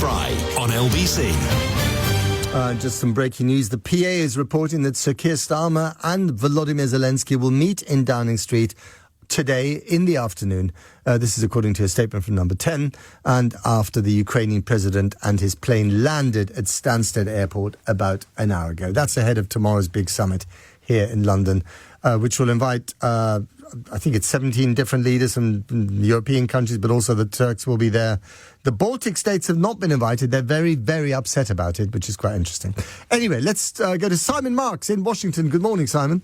Frei on LBC. Just some breaking news. The PA is reporting that Sir Keir Starmer and Volodymyr Zelensky will meet in Downing Street today in the afternoon. This is according to a statement from Number 10, and after the Ukrainian president and his plane landed at Stansted Airport about an hour ago. That's ahead of tomorrow's big summit here in London, which will invite, I think it's 17 different leaders from European countries, but also the Turks will be there. The Baltic states have not been invited. They're very, very upset about it, which is quite interesting. Anyway, let's go to Simon Marks in Washington. Good morning, Simon.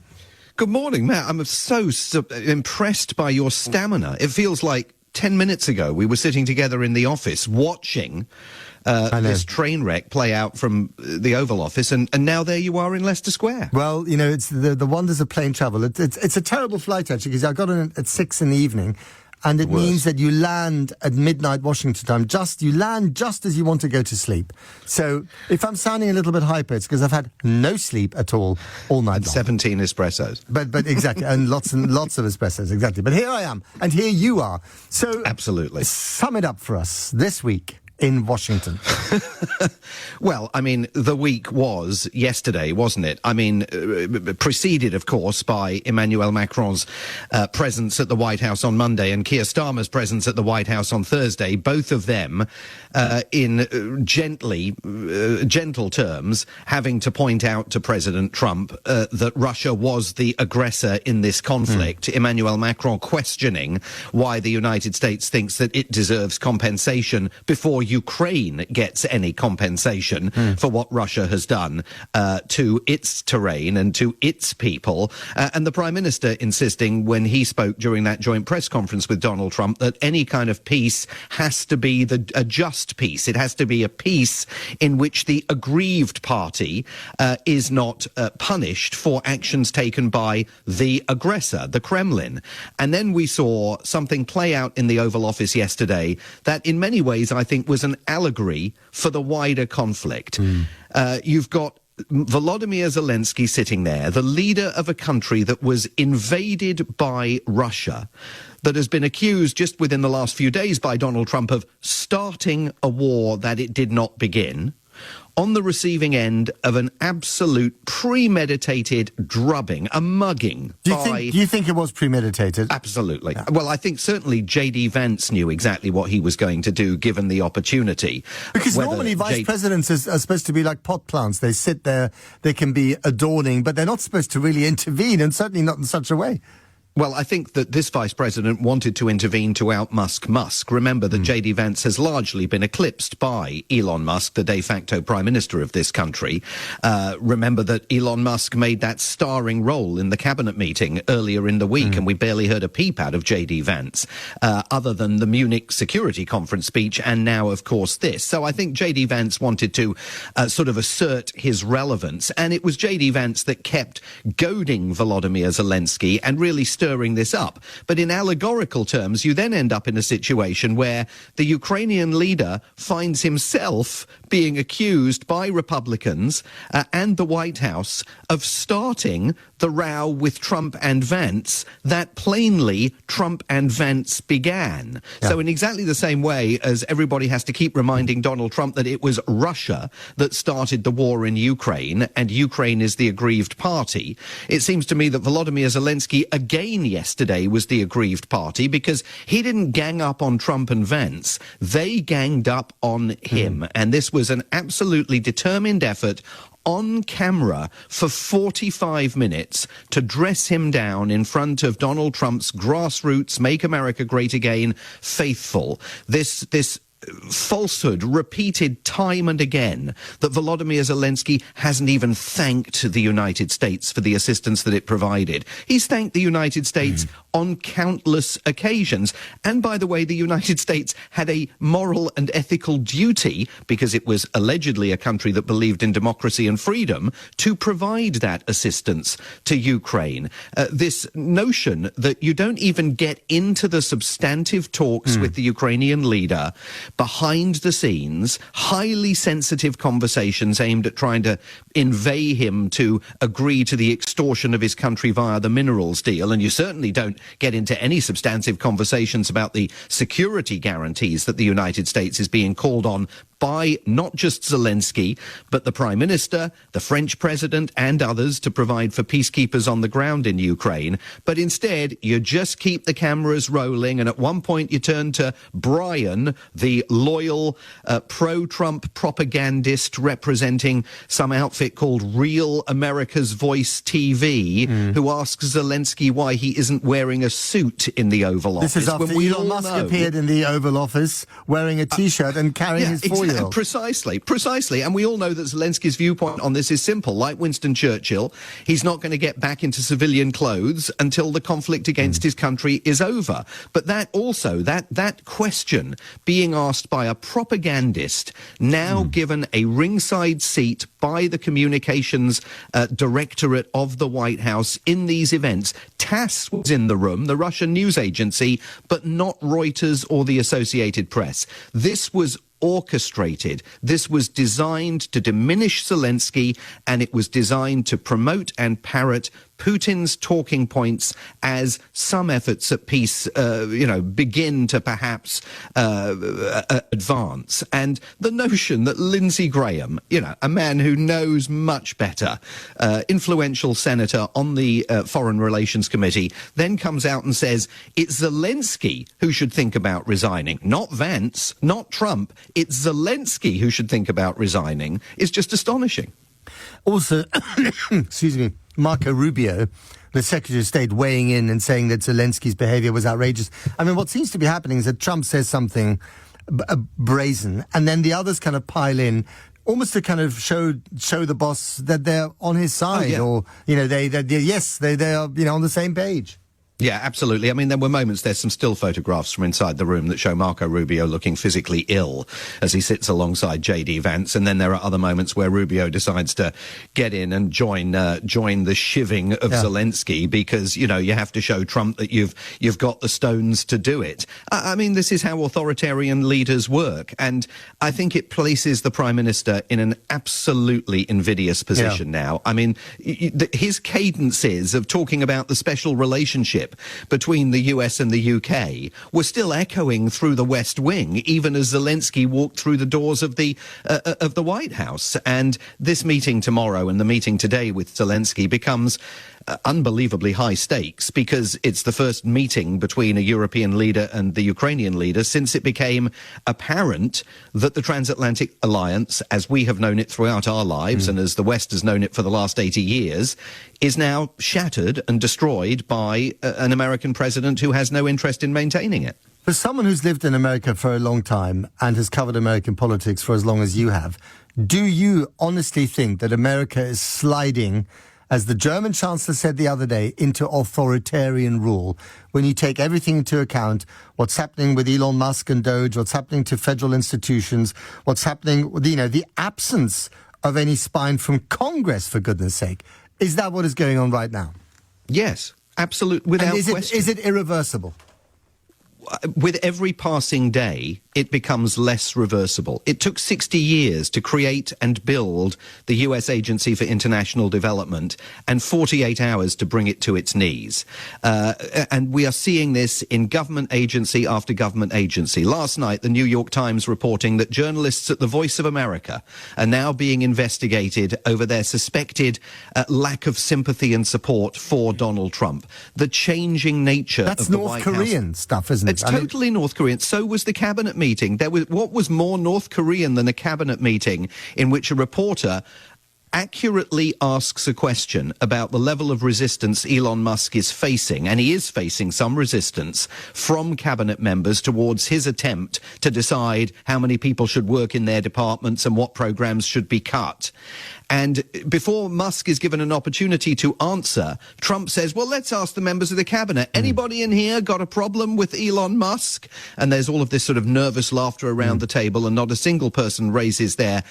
Good morning, Matt. I'm so impressed by your stamina. It feels like 10 minutes ago we were sitting together in the office watching this train wreck play out from the Oval Office, and now there you are in Leicester Square. Well, you know, it's the wonders of plane travel. It's a terrible flight, actually, because I got on at 6 in the evening, and it means that you land at midnight Washington time. You land just as you want to go to sleep. So if I'm sounding a little bit hyper, it's because I've had no sleep at all night long. 17 espressos. But exactly, and lots of espressos, exactly. But here I am, and here you are. So absolutely. Sum it up for us this week in Washington. Well, I mean, the week was yesterday, wasn't it? I mean, preceded, of course, by Emmanuel Macron's presence at the White House on Monday and Keir Starmer's presence at the White House on Thursday, both of them in gentle terms, having to point out to President Trump that Russia was the aggressor in this conflict. Emmanuel Macron questioning why the United States thinks that it deserves compensation before Ukraine gets any compensation for what Russia has done to its terrain and to its people. And the Prime Minister insisting when he spoke during that joint press conference with Donald Trump that any kind of peace has to be a just peace. It has to be a peace in which the aggrieved party is not punished for actions taken by the aggressor, the Kremlin. And then we saw something play out in the Oval Office yesterday that in many ways I think was an allegory for the wider conflict. You've got Volodymyr Zelensky sitting there, the leader of a country that was invaded by Russia, that has been accused just within the last few days by Donald Trump of starting a war that it did not begin, on the receiving end of an absolute premeditated drubbing, a mugging. Do you think it was premeditated? Absolutely. Yeah. Well, I think certainly J.D. Vance knew exactly what he was going to do given the opportunity. Because normally vice presidents are supposed to be like pot plants. They sit there, they can be adorning, but they're not supposed to really intervene, and certainly not in such a way. Well, I think that this vice president wanted to intervene to out-Musk Musk. Remember that J.D. Vance has largely been eclipsed by Elon Musk, the de facto prime minister of this country. Remember that Elon Musk made that starring role in the cabinet meeting earlier in the week, and we barely heard a peep out of J.D. Vance, other than the Munich Security Conference speech, and now, of course, this. So I think J.D. Vance wanted to sort of assert his relevance, and it was J.D. Vance that kept goading Volodymyr Zelensky and really stirring this up. But in allegorical terms, you then end up in a situation where the Ukrainian leader finds himself being accused by Republicans and the White House of starting the row with Trump and Vance that plainly Trump and Vance began. Yeah. So in exactly the same way as everybody has to keep reminding Donald Trump that it was Russia that started the war in Ukraine and Ukraine is the aggrieved party, it seems to me that Volodymyr Zelensky again yesterday was the aggrieved party because he didn't gang up on Trump and Vance. They ganged up on him. And this was an absolutely determined effort on camera for 45 minutes to dress him down in front of Donald Trump's grassroots Make America Great Again faithful. This falsehood repeated time and again that Volodymyr Zelensky hasn't even thanked the United States for the assistance that it provided. He's thanked the United States on countless occasions. And by the way, the United States had a moral and ethical duty, because it was allegedly a country that believed in democracy and freedom, to provide that assistance to Ukraine. This notion that you don't even get into the substantive talks with the Ukrainian leader behind the scenes, highly sensitive conversations aimed at trying to inveigle him to agree to the extortion of his country via the minerals deal. And you certainly don't get into any substantive conversations about the security guarantees that the United States is being called on by not just Zelensky, but the Prime Minister, the French President, and others to provide for peacekeepers on the ground in Ukraine. But instead, you just keep the cameras rolling, and at one point you turn to Brian, the loyal pro-Trump propagandist representing some outfit called Real America's Voice TV, who asks Zelensky why he isn't wearing a suit in the Oval Office. This is after Elon Musk appeared in the Oval Office wearing a T-shirt and carrying his four-year-old. Precisely. And we all know that Zelensky's viewpoint on this is simple. Like Winston Churchill, he's not going to get back into civilian clothes until the conflict against his country is over. But that also, that question being asked by a propagandist, now given a ringside seat by the communications directorate of the White House in these events. TASS was in the room, the Russian news agency, but not Reuters or the Associated Press. This was orchestrated. This was designed to diminish Zelensky, and it was designed to promote and parrot Putin's talking points as some efforts at peace, begin to perhaps advance. And the notion that Lindsey Graham, a man who knows much better, influential senator on the Foreign Relations Committee, then comes out and says it's Zelensky who should think about resigning, not Vance, not Trump. It's Zelensky who should think about resigning, is just astonishing. Also, excuse me, Marco Rubio, the Secretary of State, weighing in and saying that Zelensky's behavior was outrageous. I mean, what seems to be happening is that Trump says something brazen, and then the others kind of pile in, almost to kind of show the boss that they're on his side, or they are on the same page. Yeah, absolutely. I mean, there were moments, there's some still photographs from inside the room that show Marco Rubio looking physically ill as he sits alongside J.D. Vance. And then there are other moments where Rubio decides to get in and join the shivving of Zelensky because, you have to show Trump that you've got the stones to do it. I mean, this is how authoritarian leaders work. And I think it places the Prime Minister in an absolutely invidious position now. I mean, his cadences of talking about the special relationship between the US and the UK were still echoing through the West Wing, even as Zelensky walked through the doors of the White House. And this meeting tomorrow and the meeting today with Zelensky becomes unbelievably high stakes because it's the first meeting between a European leader and the Ukrainian leader since it became apparent that the transatlantic alliance, as we have known it throughout our lives and as the West has known it for the last 80 years, is now shattered and destroyed by an American president who has no interest in maintaining it. For someone who's lived in America for a long time and has covered American politics for as long as you have, do you honestly think that America is sliding, as the German Chancellor said the other day, into authoritarian rule, when you take everything into account, what's happening with Elon Musk and Doge, what's happening to federal institutions, what's happening, the absence of any spine from Congress, for goodness sake? Is that what is going on right now? Yes, absolutely, without question. Is it irreversible? With every passing day, it becomes less reversible. It took 60 years to create and build the U.S. Agency for International Development and 48 hours to bring it to its knees. And we are seeing this in government agency after government agency. Last night, the New York Times reporting that journalists at the Voice of America are now being investigated over their suspected lack of sympathy and support for Donald Trump. The changing nature of the White House. That's North Korean stuff, isn't it? It's totally North Korean. So was the cabinet meeting. What was more North Korean than a cabinet meeting in which a reporter accurately asks a question about the level of resistance Elon Musk is facing, and he is facing some resistance from cabinet members towards his attempt to decide how many people should work in their departments and what programs should be cut. And before Musk is given an opportunity to answer, Trump says, well, let's ask the members of the cabinet. Anybody in here got a problem with Elon Musk? And there's all of this sort of nervous laughter around the table, and not a single person raises their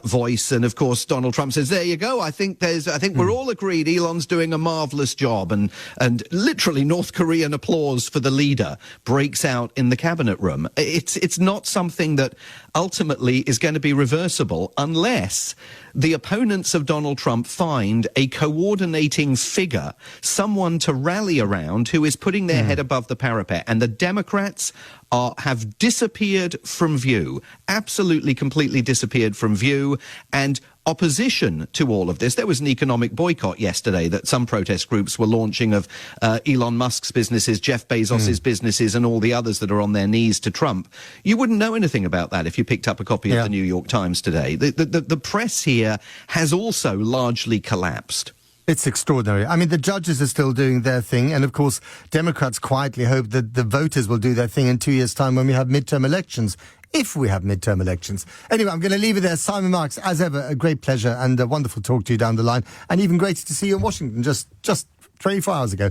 voice. And of course, Donald Trump says, there you go. I think we're all agreed Elon's doing a marvelous job. And literally North Korean applause for the leader breaks out in the cabinet room. It's not something that ultimately is going to be reversible unless the opponents of Donald Trump find a coordinating figure, someone to rally around who is putting their head above the parapet. And the Democrats have disappeared from view, absolutely, completely disappeared from view, and opposition to all of this. There was an economic boycott yesterday that some protest groups were launching of Elon Musk's businesses, Jeff Bezos's businesses, and all the others that are on their knees to Trump. You wouldn't know anything about that if you picked up a copy of the New York Times today. The press here has also largely collapsed. It's extraordinary. I mean, the judges are still doing their thing, and of course, Democrats quietly hope that the voters will do their thing in 2 years' time when we have midterm elections. If we have midterm elections. Anyway, I'm going to leave it there. Simon Marks, as ever, a great pleasure and a wonderful talk to you down the line. And even greater to see you in Washington just 24 hours ago.